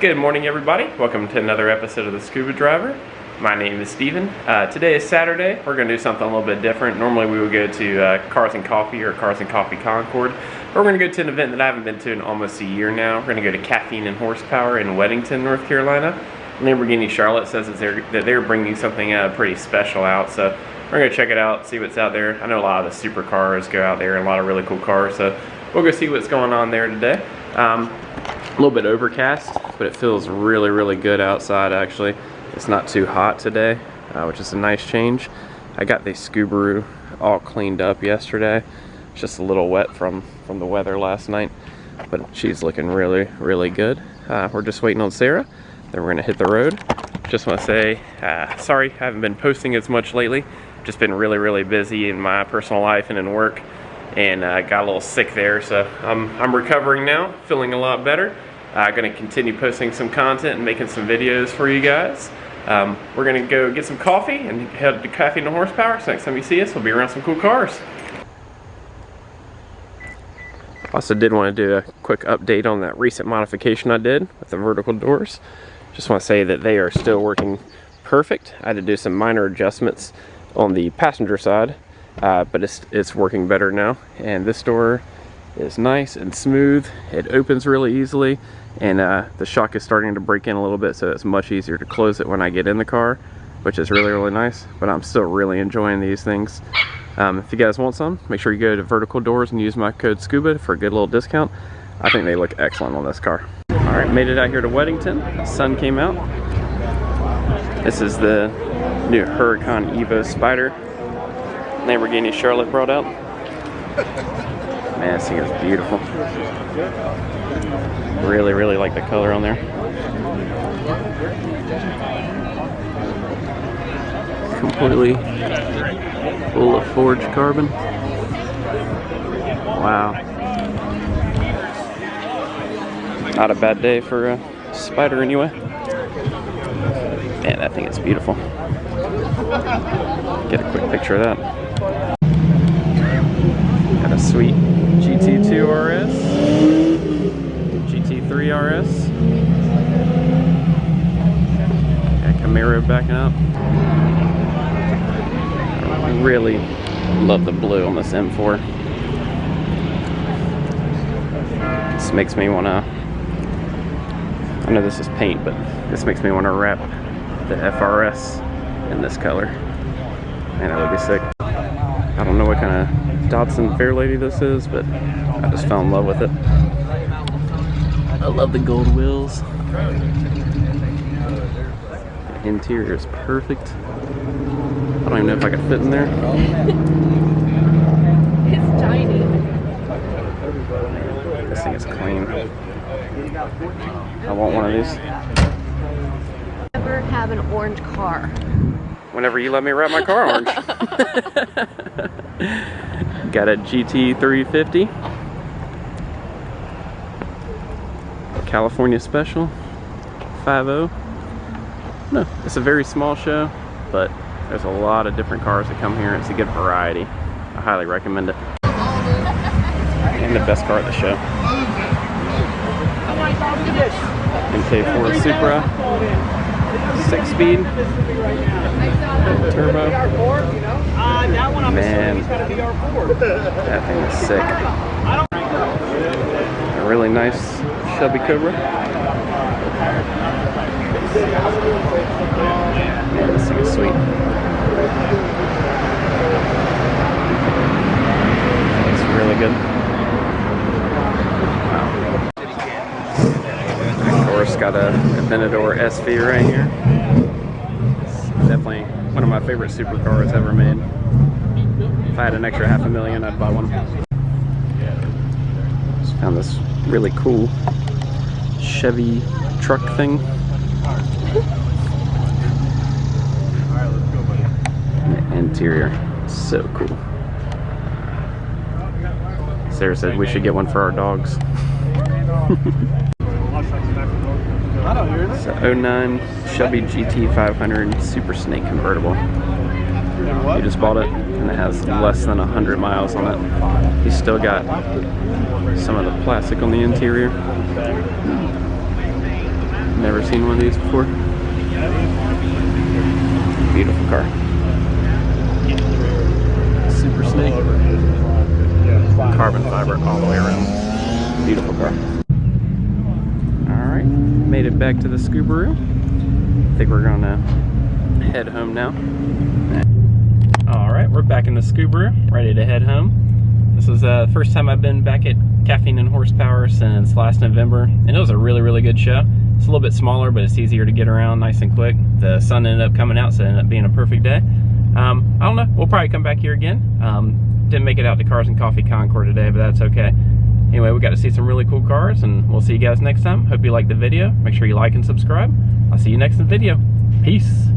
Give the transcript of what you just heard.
Good morning, everybody. Welcome to another episode of The Scuba Driver. My name is Steven. Today is Saturday. We're going to do something a little bit different. Normally we would go to Cars and Coffee or Cars and Coffee Concord. But we're going to go to an event that I haven't been to in almost a year now. We're going to go to Caffeine and Horsepower in Weddington, North Carolina. Lamborghini Charlotte says that they're bringing something pretty special out. So we're going to check it out, see what's out there. I know a lot of the supercars go out there and a lot of really cool cars. So we'll go see what's going on there today. A little bit overcast, but it feels really, really good outside actually. It's not too hot today, which is a nice change. I got the Subaru all cleaned up yesterday. It's just a little wet from the weather last night, but she's looking really, really good. We're just waiting on Sarah, then we're gonna hit the road. Just wanna say, sorry, I haven't been posting as much lately. Just been really, really busy in my personal life and in work, and got a little sick there, so I'm recovering now, feeling a lot better. Gonna continue posting some content and making some videos for you guys. We're gonna go get some coffee and head to Caffeine and Horsepower, so next time you see us, we'll be around some cool cars. Also did want to do a quick update on that recent modification I did with the vertical doors. Just want to say that they are still working perfect. I had to do some minor adjustments on the passenger side, but it's working better now. And this door is nice and smooth. It opens really easily, and the shock is starting to break in a little bit, so it's much easier to close it when I get in the car, which is really, really nice. But I'm still really enjoying these things. If you guys want some, make sure you go to Vertical Doors and use my code SCUBA for a good little discount. I think they look excellent on this car. Alright, made it out here to Weddington. The sun came out. This is the new Huracan Evo Spyder Lamborghini Charlotte brought out. Man, this thing is beautiful. Really, really like the color on there. Completely full of forged carbon. Wow. Not a bad day for a Spyder anyway. Man, that thing is beautiful. Get a quick picture of that. Got a sweet GT2 RS, GT3 RS. Got Camaro backing up. I really love the blue on this M4. This makes me want to, I know this is paint, but this makes me want to wrap the FRS in this color. Man, that would be sick. I don't know what kind of Datsun Fairlady this is, but I just fell in love with it. I love the gold wheels. The interior is perfect. I don't even know if I could fit in there. It's tiny. This thing is clean. I want one of these. Never have an orange car. Whenever you let me wrap my car orange. Got a GT350. California Special 5.0. No, it's a very small show, but there's a lot of different cars that come here. It's a good variety. I highly recommend it. And the best car at the show. MK4 Supra, 6-speed, turbo. Man, that thing is sick. A really nice Shelby Cobra. Man, this thing is sweet. It's really good. Wow. Of course, got a Aventador SV right here. It's definitely one of my favorite supercars ever made. If I had an extra $500,000, I'd buy one. Just found this really cool Chevy truck thing. And the interior, so cool. Sarah said we should get one for our dogs. It's a 09 Shelby GT 500 Super Snake convertible. He just bought it and it has less than 100 miles on it. He's still got some of the plastic on the interior. seen one of these before? Beautiful car. Super Snake. Carbon fiber all the way around. Beautiful car. Alright, made it back to the Subaru. I think we're gonna head home now. Alright, we're back in the Subaru, ready to head home. This is the first time I've been back at Caffeine and Horsepower since last November, and it was a really good show. It's a little bit smaller, but it's easier to get around nice and quick. The sun ended up coming out, so it ended up being a perfect day. I don't know, we'll probably come back here again. Didn't make it out to Cars and Coffee Concord today, but that's okay. Anyway, we got to see some really cool cars, and we'll see you guys next time. Hope you liked the video. Make sure you like and subscribe. I'll see you next in the video. Peace.